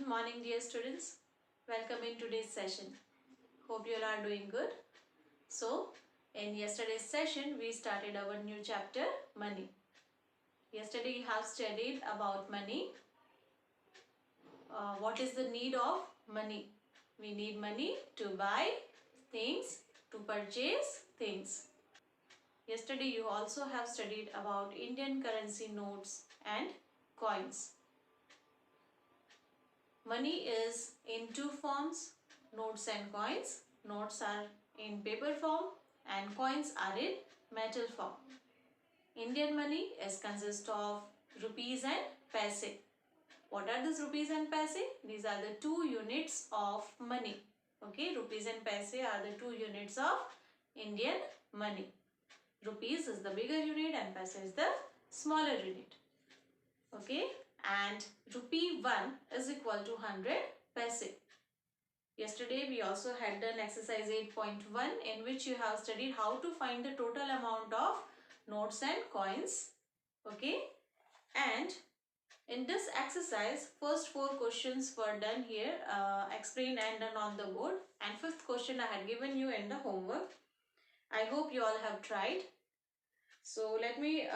Good morning, dear students. Welcome in today's session. Hope you all are doing good. So, in yesterday's session, we started our new chapter, money. Yesterday, you have studied about money. What is the need of money? We need money to buy things, to purchase things. Yesterday, you also have studied about Indian currency notes and coins. Money is in two forms, notes and coins. Notes are in paper form and coins are in metal form. Indian money is consist of rupees and paise. What are these rupees and paise? These are the two units of money. Okay, rupees and paise are the two units of Indian money. Rupees is the bigger unit and paise is the smaller unit. Okay, and rupee 1 is equal to 100 paise. Yesterday we also had done exercise 8.1 in which you have studied how to find the total amount of notes and coins. Okay, and in this exercise first 4 questions were done here, explained and done on the board, and fifth question I had given you in the homework. I hope you all have tried. So let me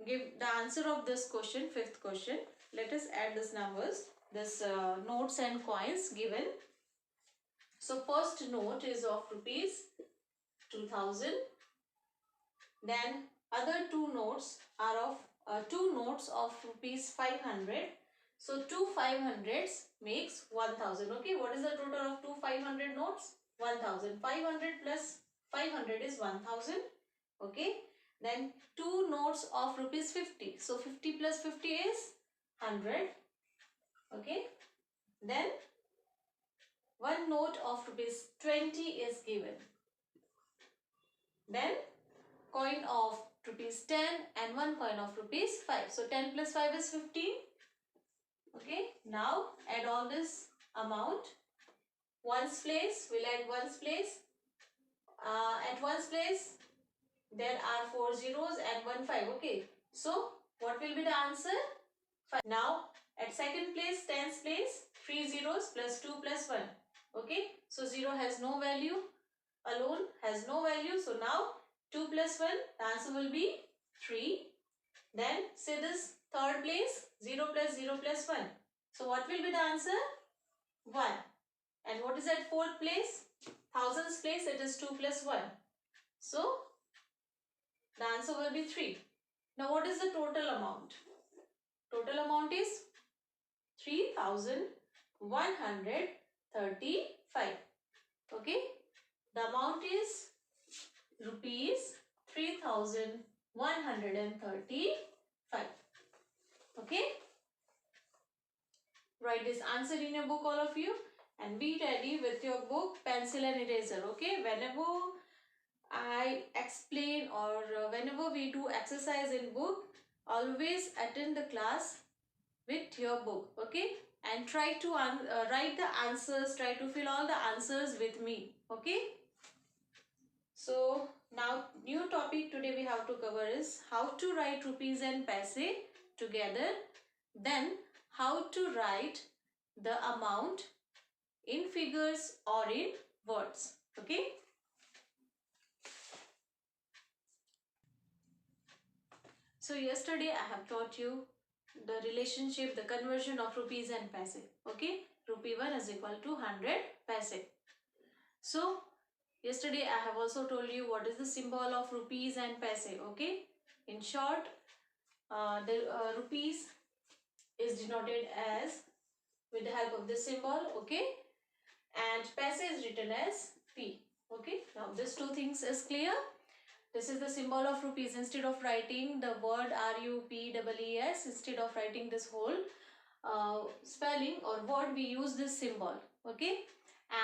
give the answer of this question, fifth question. Let us add these numbers, this notes and coins given. So first note is of rupees 2000. Then other two notes are of two notes of rupees 500. So two 500s makes 1000. Okay, what is the total of two 500 notes? 1000. 500 plus 500 is 1000. Okay. Then two notes of rupees 50. So 50 plus 50 is 100. Okay. Then one note of rupees 20 is given. Then coin of rupees 10 and one coin of rupees 5. So 10 plus 5 is 15. Okay. Now add all this amount. Ones place, we'll add ones place. At ones place, there are 4 zeros and 1 5. Okay. So what will be the answer? 5. Now at second place, tens place, 3 zeros plus 2 plus 1. Okay. So 0 has no value. Alone has no value. So now 2 plus 1, the answer will be 3. Then say this third place, 0 plus 0 plus 1. So what will be the answer? 1. And what is at fourth place? Thousands place, it is 2 plus 1. So the answer will be 3. Now what is the total amount? Total amount is 3135. Okay. The amount is rupees 3135. Okay. Write this answer in your book, all of you, and be ready with your book, pencil and eraser. Okay. Whenever I explain or whenever we do exercise in book, always attend the class with your book. Okay. And try to write the answers, try to fill all the answers with me. Okay. So now new topic today we have to cover is how to write rupees and paise together. Then how to write the amount in figures or in words. Okay. So yesterday I have taught you the relationship, the conversion of rupees and paise. Okay. Rupee 1 is equal to 100 paise. So yesterday I have also told you what is the symbol of rupees and paise. Okay. In short, the rupees is denoted as with the help of this symbol. Okay. And paise is written as P. Okay. Now these two things is clear. This is the symbol of rupees. Instead of writing the word RUPEES, instead of writing this whole spelling or word, we use this symbol. Okay.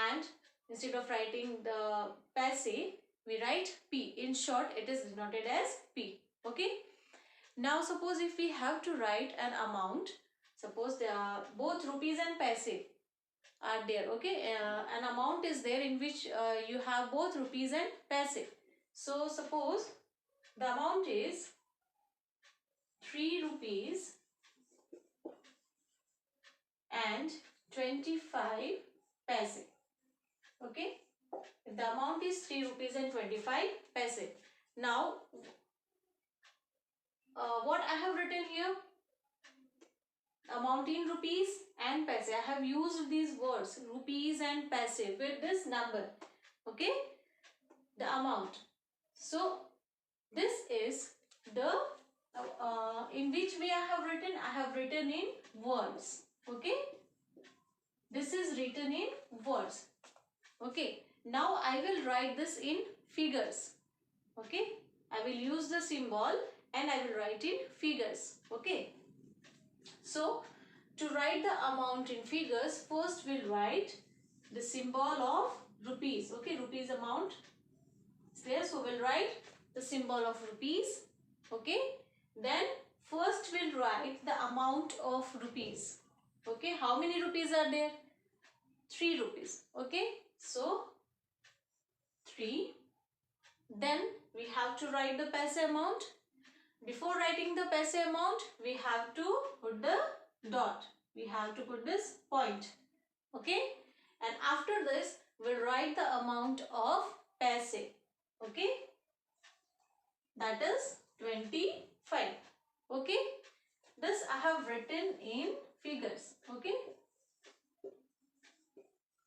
And instead of writing the paise, we write P. In short, it is denoted as P. Okay. Now suppose if we have to write an amount, suppose there are both rupees and paise are there. Okay. An amount is there in which you have both rupees and paise. So suppose the amount is 3 rupees 25 paise. Okay, the amount is 3 rupees and 25 paise. Now, what I have written here, amount in rupees and paise. I have used these words rupees and paise with this number. Okay, the amount. So this is the in which way I have written. I have written in words. Okay, this is written in words. Okay, now I will write this in figures. Okay, I will use the symbol and I will write in figures. Okay, so to write the amount in figures, first we'll write the symbol of rupees. Okay, rupees amount is there, so we'll write the symbol of rupees. Okay, then first we'll write the amount of rupees. Okay, how many rupees are there? 3 rupees. Okay, so 3. Then we have to write the paise amount. Before writing the paise amount, we have to put the dot. We have to put this point. Okay, and after this we'll write the amount of paise. Okay, that is 25. Okay, this I have written in figures. Okay,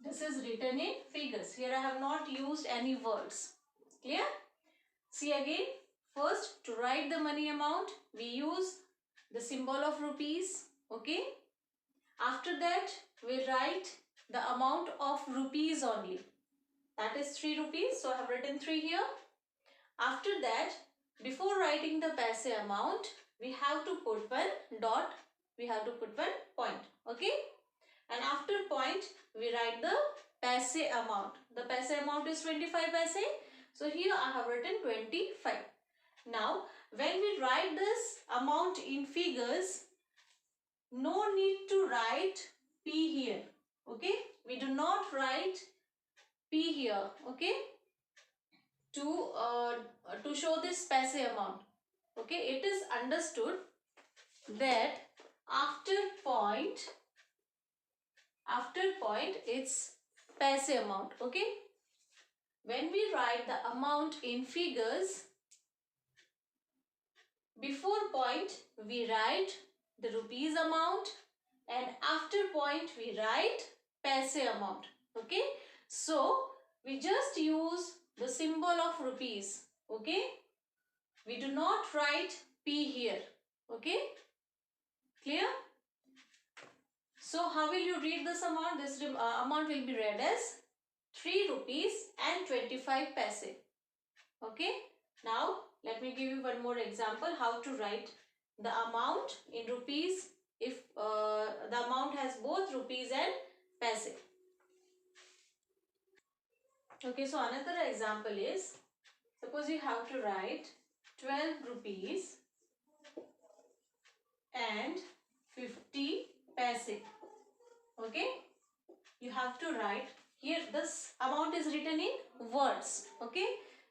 this is written in figures. Here I have not used any words. Clear? See again, first to write the money amount, we use the symbol of rupees. Okay, after that we write the amount of rupees only, that is 3 rupees, so I have written 3 here. After that, before writing the paise amount, we have to put one dot, we have to put one point. Okay, and after point we write the paise amount. The paise amount is 25 paise, so here I have written 25. Now when we write this amount in figures, no need to write P here. Okay, we do not write P here. Okay, to show this paise amount. Okay, it is understood that after point it's paise amount. Okay, when we write the amount in figures, before point we write the rupees amount and after point we write paise amount. Okay, so we just use the symbol of rupees. Okay, we do not write P here. Okay, clear? So how will you read this amount? This amount will be read as 3 rupees and 25 paise. Okay, now let me give you one more example how to write the amount in rupees if the amount has both rupees and paise. Okay, so another example is, suppose you have to write 12 rupees and 50 paise. Okay, you have to write here, this amount is written in words. Okay,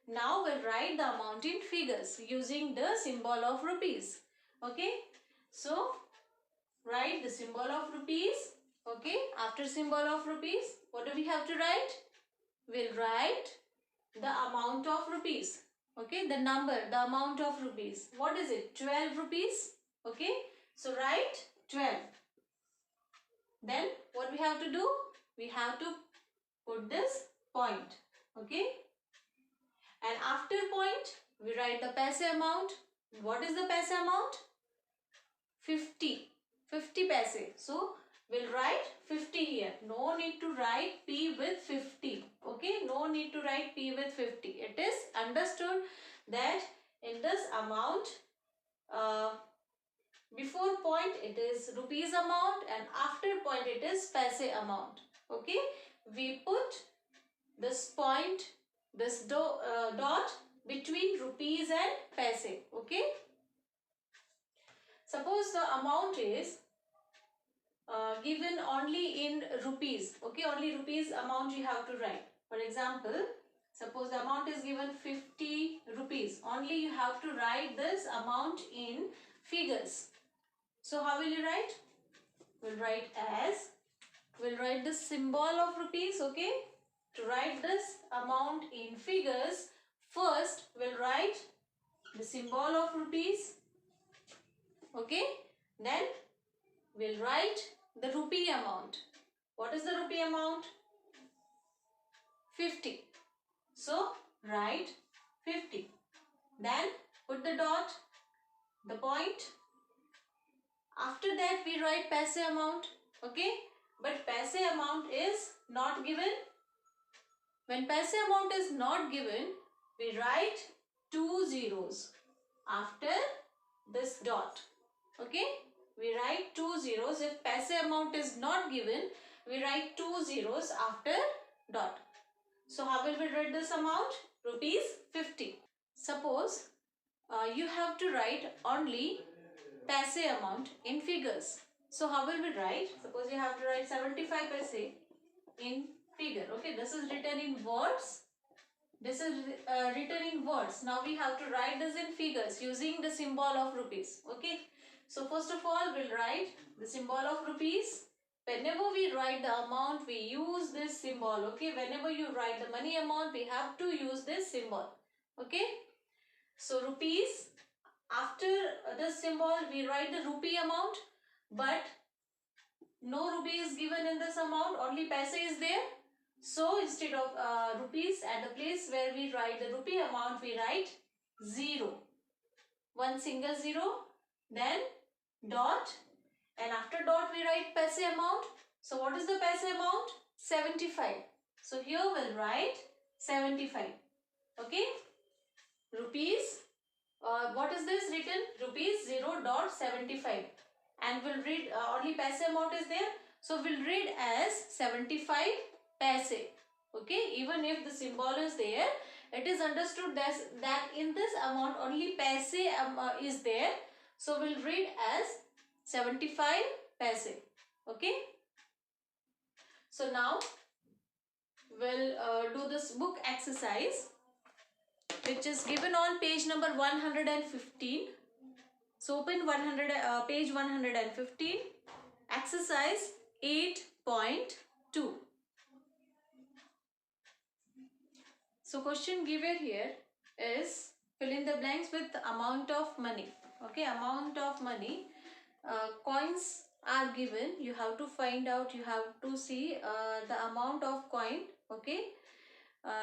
now we'll write the amount in figures using the symbol of rupees. Okay, so write the symbol of rupees. Okay, after symbol of rupees, what do we have to write? We'll write the amount of rupees. Okay, the number, the amount of rupees. What is it? 12 rupees. Okay, so write 12. Then what we have to do? We have to put this point. Okay, and after point we write the paise amount. What is the paise amount? 50 paise. So we'll write 50 here. No need to write P with 50. Okay, no need to write P with 50. It is understood that in this amount, before point it is rupees amount and after point it is paise amount. Okay, we put this point, this dot between rupees and paise. Okay, suppose the amount is given only in rupees. Okay, only rupees amount you have to write. For example, suppose the amount is given 50 rupees. Only you have to write this amount in figures. So how will you write? We'll write as we'll write the symbol of rupees. Okay, to write this amount in figures, first we'll write the symbol of rupees. Okay, then we'll write the rupee amount. What is the rupee amount? 50. So write 50. Then put the dot, the point. After that we write paise amount. Okay, but paise amount is not given. When paise amount is not given, we write 2 zeros after this dot. Okay, we write 2 zeros. If paise amount is not given, we write 2 zeros after dot. So how will we write this amount? Rupees 50. Suppose you have to write only paise amount in figures. So how will we write? Suppose you have to write 75 paise in figure. Okay, this is written in words. This is written in words. Now we have to write this in figures using the symbol of rupees. Okay, so first of all we'll write the symbol of rupees. Whenever we write the amount, we use this symbol. Okay, whenever you write the money amount, we have to use this symbol. Okay, so rupees. After the symbol, we write the rupee amount, but no rupee is given in this amount, only paise is there. So instead of rupees, at the place where we write the rupee amount, we write 0. One single 0, then dot, and after dot we write paise amount. So what is the paise amount? 75. So here we'll write 75. Okay, rupees. What is this written? Rupees 0.75, and we'll read only paise amount is there, so we'll read as 75 paise. Okay, even if the symbol is there, it is understood that in this amount only paise is there, so we'll read as 75 paise. Okay, so now we'll do this book exercise, which is given on page number 115. So open page 115, exercise 8.2. So question given here is fill in the blanks with amount of money. Okay, amount of money. Coins are given. You have to find out, you have to see the amount of coin. Okay,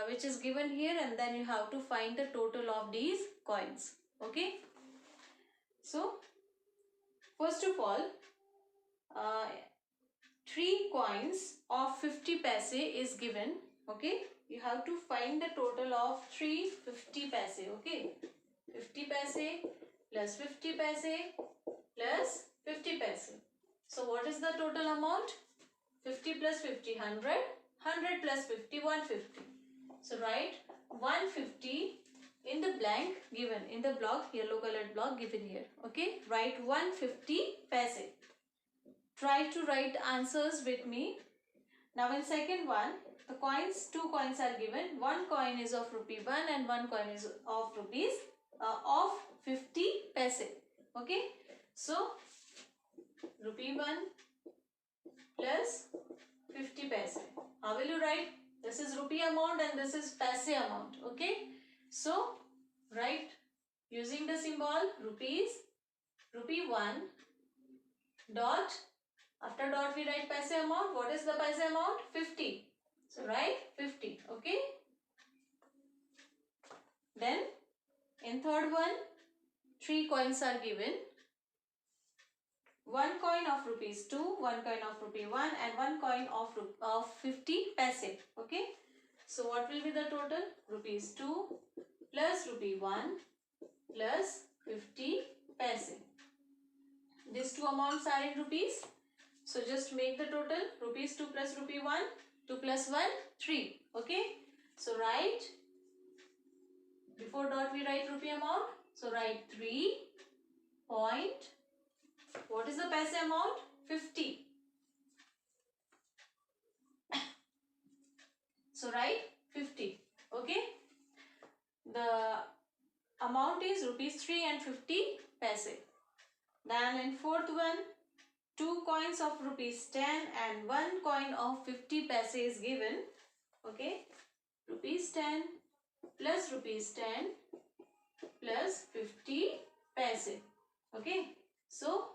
which is given here, and then you have to find the total of these coins. Okay, so first of all, 3 coins of 50 paise is given. Okay, you have to find the total of 3 50 paise. Okay, 50 paise plus 50 paise plus 50 paise. So what is the total amount? 50 plus 50, 100. 100 plus 50, 150. So write 150 in the blank given, in the block, yellow colored block given here. Okay, write 150 paise. Try to write answers with me. Now in second one, the coins, 2 coins are given. One coin is of rupee 1 and one coin is of rupees of 50 paise. Okay, so rupee 1 plus 50 paise. How will you write? This is rupee amount and this is paise amount. Okay, so write using the symbol rupees, rupee 1 dot, after dot we write paise amount. What is the paise amount? 50. So write 50. Okay, then in third one, 3 coins are given. One coin of rupees 2, one coin of rupee 1 and one coin of 50 paise. Okay, so what will be the total? Rupees 2 plus rupee 1 plus 50 paise. These two amounts are in rupees, so just make the total. Rupees 2 plus rupee 1, 2 plus 1, 3. Okay, so write, before dot we write rupee amount, so write 3 point, what is the paise amount? 50. So write 50. Okay, the amount is rupees 3 and 50 paise. Then in fourth one, 2 coins coins of rupees 10 and 1 coin of 50 paise is given. Okay, rupees 10 plus rupees 10 plus 50 paise. Okay, so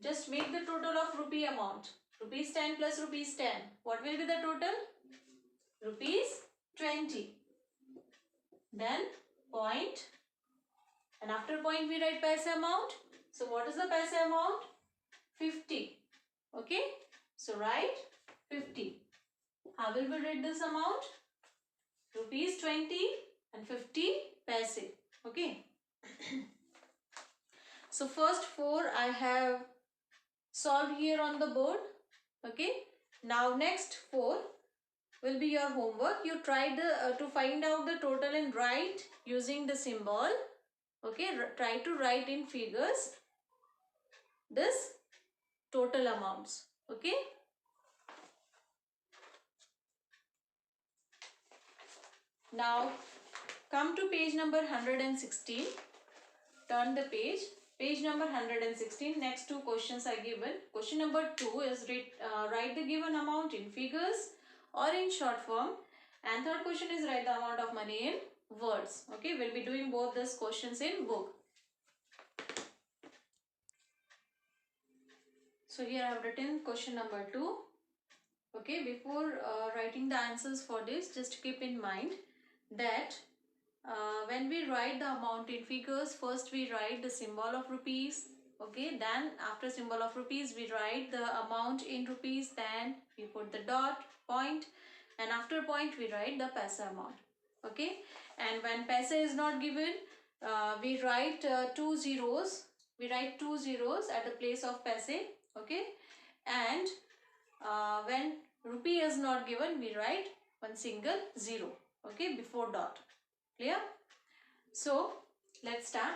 just make the total of rupee amount. Rupees 10 plus rupees 10. What will be the total? Rupees 20. Then point. And after point we write paise amount. So what is the paise amount? 50. Okay. So write 50. How will we write this amount? Rupees 20 and 50 paise. Okay. So first 4 I have solved here on the board. Okay. Now next 4 will be your homework. You try to find out the total and write using the symbol. Okay. Try to write in figures this total amounts. Okay. Now come to page number 116. Turn the page. Page number 116. Next 2 questions are given. Question number 2 is write the given amount in figures or in short form. And third question is write the amount of money in words. Okay. We'll be doing both these questions in book. So here I have written question number 2. Okay. Before writing the answers for this, just keep in mind that when we write the amount in figures, first we write the symbol of rupees. Okay, then after symbol of rupees we write the amount in rupees, then we put the dot, point, and after point we write the paise amount. Okay, and when paise is not given, we write 2 zeros. We write 2 zeros at the place of paise. Okay, and when rupee is not given, we write 1 single zero. Okay, before dot. Clear? So let's start.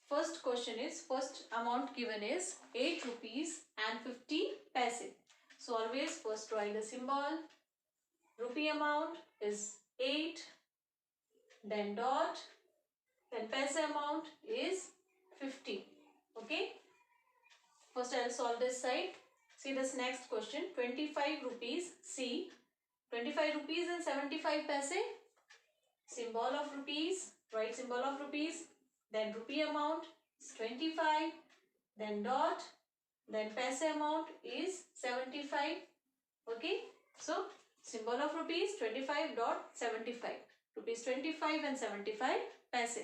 First question is, first amount given is 8 rupees and 50 paise. So always first write the symbol. Rupee amount is 8, then dot, then paise amount is 50. Okay. First I will solve this side. See this next question. 25 rupees. See, 25 rupees and 75 paise. Symbol of rupees, write symbol of rupees, then rupee amount is 25, then dot, then paise amount is 75. Okay, so symbol of rupees 25.75, rupees 25 and 75 paise.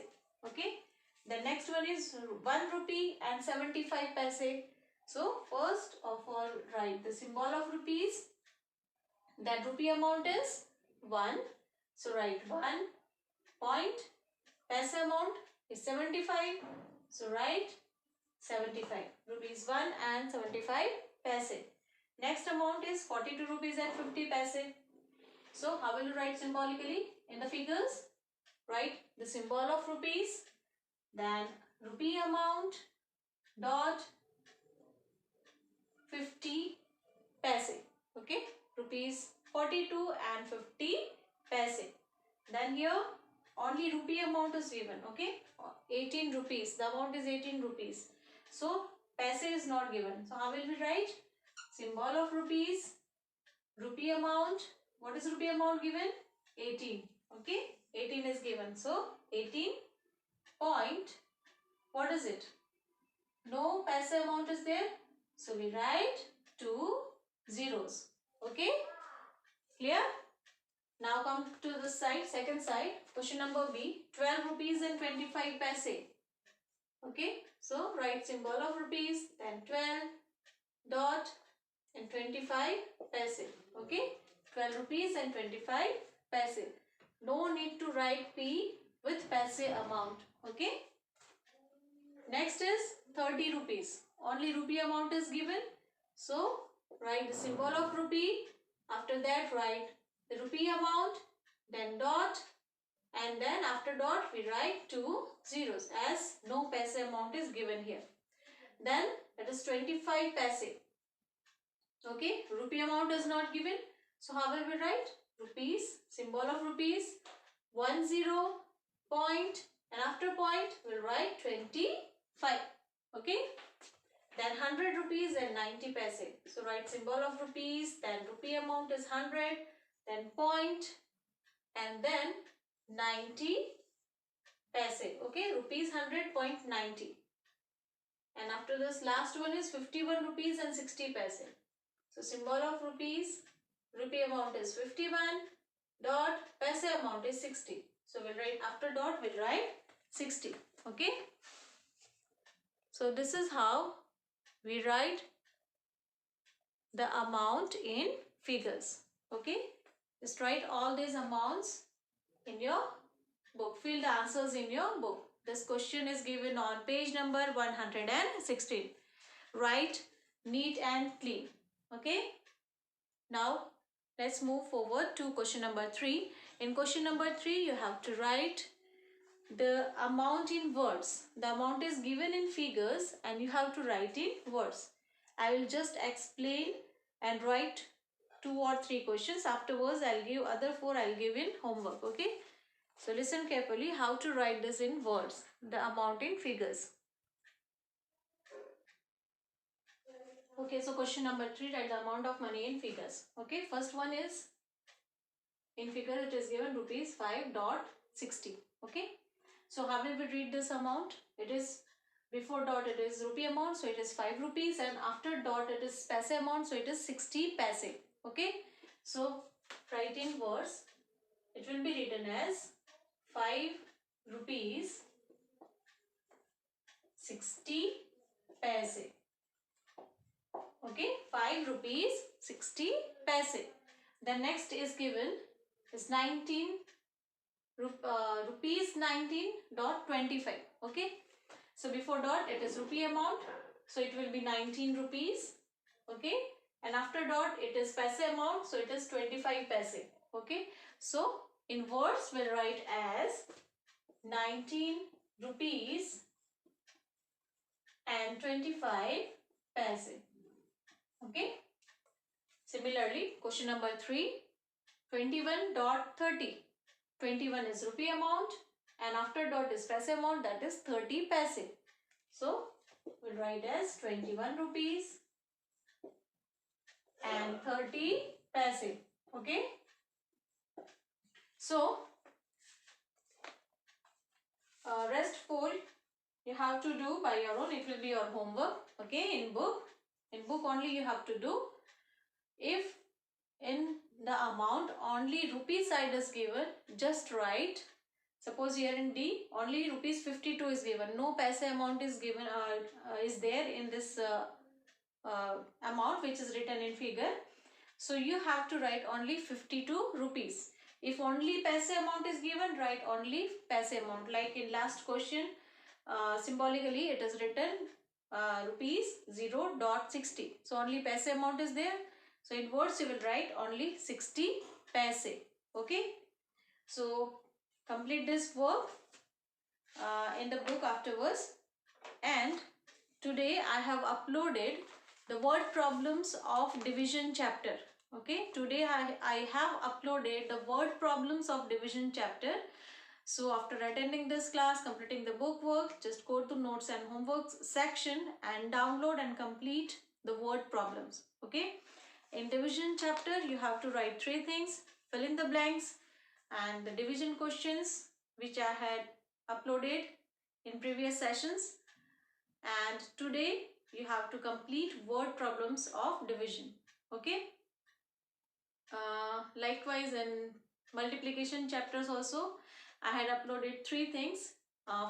Okay, the next one is 1 rupee and 75 paise. So first of all write the symbol of rupees, that rupee amount is 1. So write 1. Point, paise amount is 75. So write 75. Rupees 1 and 75 paise. Next amount is 42 rupees and 50 paise. So how will you write symbolically in the figures? Write the symbol of rupees, then rupee amount dot 50 paise. Okay, rupees 42 and 50 paise. Then here only rupee amount is given. Okay, 18 rupees. The amount is 18 rupees. So paise is not given. So how will we write? Symbol of rupees, rupee amount. What is rupee amount given? 18. Okay, 18 is given. So 18 point. What is it? No paise amount is there. So we write 2 zeros. Okay, clear? Now come to the side, second side. Question number B. 12 rupees and 25 paise. Okay, so write symbol of rupees, then 12 dot and 25 paise. Okay, 12 rupees and 25 paise. No need to write P with paise amount. Okay. Next is 30 rupees. Only rupee amount is given. So write the symbol of rupee. After that write the rupee amount, then dot, and then after dot we write 2 zeros as no paise amount is given here. Then that is 25 paise. Okay, rupee amount is not given. So how will we write? Rupees, symbol of rupees, 1 0 point, and after point we'll write 25. Okay. then 100 rupees and 90 paise. So write symbol of rupees, then rupee amount is 100, then point, and then 90 paise. Okay, rupees 100.90. And after this last one is 51 rupees and 60 paise. So symbol of rupees, rupee amount is 51, dot, paise amount is 60. So we'll write after dot, we'll write 60. Okay. So this is how we write the amount in figures. Okay. Just write all these amounts in your book. Fill the answers in your book. This question is given on page number 116. Write neat and clean. Okay. Now let's move forward to question number 3. In question number 3, you have to write the amount in words. The amount is given in figures and you have to write in words. I will just explain and write 2 or 3 questions. Afterwards, I'll give other 4 I'll give in homework. Okay. So listen carefully how to write this in words. The amount in figures. Okay, so question number 3, write the amount of money in figures. Okay, first one is in figure it is given rupees 5.60. Okay, so how will we read this amount? It is before dot it is rupee amount, so it is 5 rupees, and after dot it is paise amount, so it is 60 paise. Okay, so write in words. It will be written as 5 rupees 60 paise. Okay, 5 rupees 60 paise. The next is given is 19 rupees 19.25. Okay, so before dot it is rupee amount, so it will be 19 rupees. Okay, and after dot it is paise amount, so it is 25 paise. Okay, so in words we'll write as 19 rupees and 25 paise. Okay. Similarly, question number 3, 21.30. 21 is rupee amount and after dot is paise amount, that is 30 paise. So we'll write as 21 rupees and 30 paise. Okay. So rest 4 you have to do by your own. It will be your homework. Okay, in book only you have to do. If in the amount only rupee side is given, just write. Suppose here in D only rupees 52 is given, no paise amount is given, is there in this amount which is written in figure. So you have to write only 52 rupees. If only paise amount is given, write only paise amount. Like in last question, symbolically it is written rupees 0.60. So only paise amount is there. So in words you will write only 60 paise. Okay. So complete this work in the book afterwards. And today I have uploaded the word problems of division chapter. Okay. Today I have uploaded the word problems of division chapter. So after attending this class, completing the book work, just go to notes and homework section and download and complete the word problems. Okay. In division chapter, you have to write 3 things, fill in the blanks and the division questions which I had uploaded in previous sessions. And today you have to complete word problems of division. Okay. Likewise in multiplication chapters also, I had uploaded 3 things,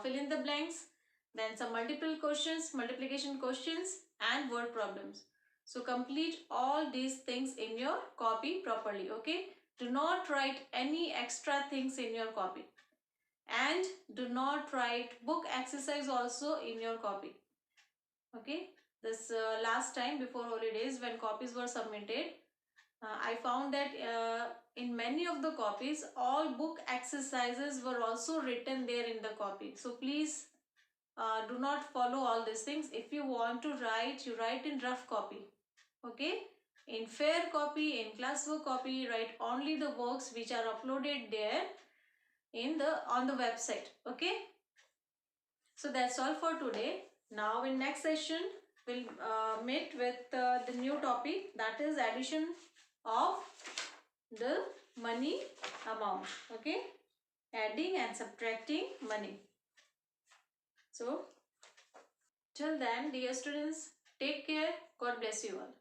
fill in the blanks, then some multiplication questions and word problems. So complete all these things in your copy properly. Okay. Do not write any extra things in your copy. And do not write book exercise also in your copy. Okay. This last time before holidays when copies were submitted, I found that in many of the copies, all book exercises were also written there in the copy. So please do not follow all these things. If you want to write, you write in rough copy. Okay. In fair copy, in classwork copy, write only the works which are uploaded there on the website. Okay. So that's all for today. Now in next session, will meet with the new topic, that is addition of the money amount. Okay, adding and subtracting money. So till then, dear students, take care. God bless you all.